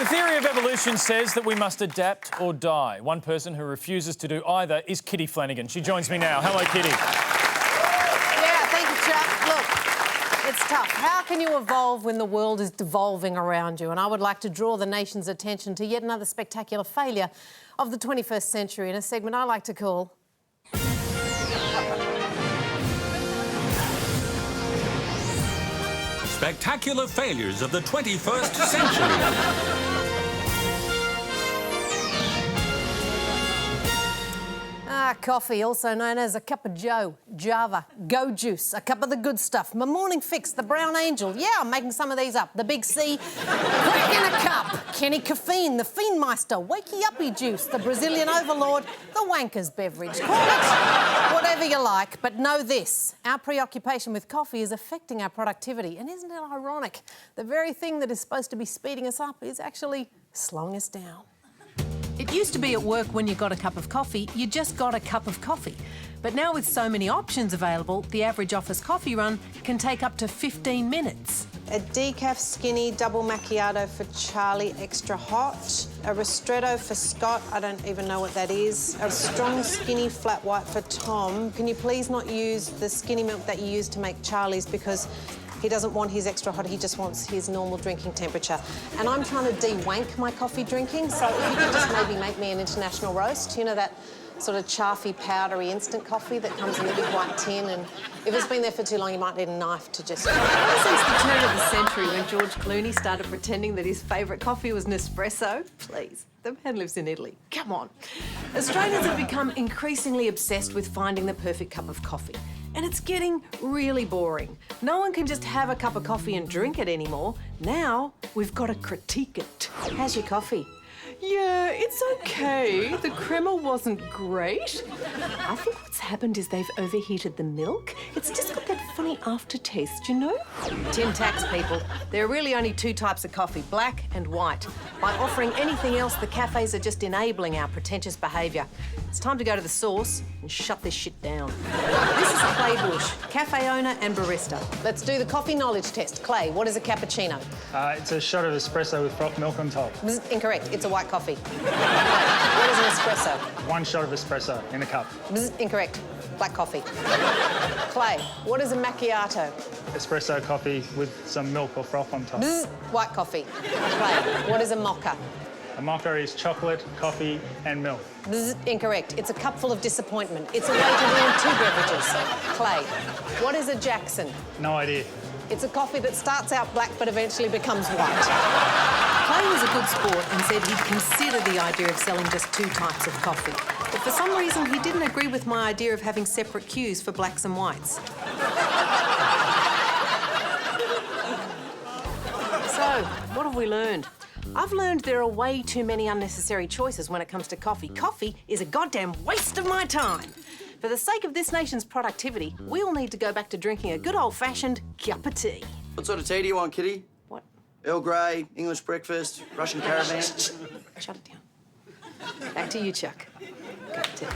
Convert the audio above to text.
The theory of evolution says that we must adapt or die. One person who refuses to do either is Kitty Flanagan. She joins me now. Hello, Kitty. Yeah, thank you, Chuck. Look, it's tough. How can you evolve when the world is devolving around you? And I would like to draw the nation's attention to yet another spectacular failure of the 21st century in a segment I like to call... Spectacular failures of the 21st century. Coffee, also known as a cup of joe, Java, Go Juice, a cup of the good stuff, my morning fix, the brown angel. Yeah, I'm making some of these up. The big C, crack in a cup, Kenny Caffeine, the Fiendmeister, Wakey Uppy Juice, the Brazilian Overlord, the Wanker's beverage. Call it whatever you like, but know this, our preoccupation with coffee is affecting our productivity. And isn't it ironic? The very thing that is supposed to be speeding us up is actually slowing us down. It used to be at work when you got a cup of coffee, you just got a cup of coffee. But now with so many options available, the average office coffee run can take up to 15 minutes. A decaf skinny double macchiato for Charlie, extra hot. A ristretto for Scott, I don't even know what that is. A strong skinny flat white for Tom. Can you please not use the skinny milk that you use to make Charlie's, because he doesn't want his extra hot, he just wants his normal drinking temperature. And I'm trying to de-wank my coffee drinking, so if you could just maybe make me an international roast, you know, that sort of chaffy, powdery instant coffee that comes in a big white tin, and if it's been there for too long, you might need a knife to just... Since the turn of the century, when George Clooney started pretending that his favourite coffee was Nespresso, please, the man lives in Italy, come on. Australians have become increasingly obsessed with finding the perfect cup of coffee. And it's getting really boring. No one can just have a cup of coffee and drink it anymore. Now, we've got to critique it. How's your coffee? Yeah, it's okay. The crema wasn't great. I think what's happened is they've overheated the milk. It's just got that funny aftertaste, you know? Tin tacks, people. There are really only two types of coffee, black and white. By offering anything else, the cafes are just enabling our pretentious behaviour. It's time to go to the source and shut this shit down. This is Clay Bush, cafe owner and barista. Let's do the coffee knowledge test. Clay, what is a cappuccino? It's a shot of espresso with froth milk on top. Incorrect. It's a white coffee. What is an espresso? One shot of espresso in a cup. Incorrect. Black coffee. Clay, what is a macchiato? Espresso coffee with some milk or froth on top. White coffee. Clay, what is a mocha? A mocha is chocolate, coffee and milk. Incorrect. It's a cup full of disappointment. It's a way to ruin two beverages. Clay, what is a Jackson? No idea. It's a coffee that starts out black but eventually becomes white. Clay was a good sport and said he'd consider the idea of selling just two types of coffee. But for some reason, he didn't agree with my idea of having separate queues for blacks and whites. So, what have we learned? I've learned there are way too many unnecessary choices when it comes to coffee. Coffee is a goddamn waste of my time. For the sake of this nation's productivity, we all need to go back to drinking a good old-fashioned cup of tea. What sort of tea do you want, Kitty? What? Earl Grey, English breakfast, Russian caravan? Shut it down. Back to you, Chuck. Cup of tea.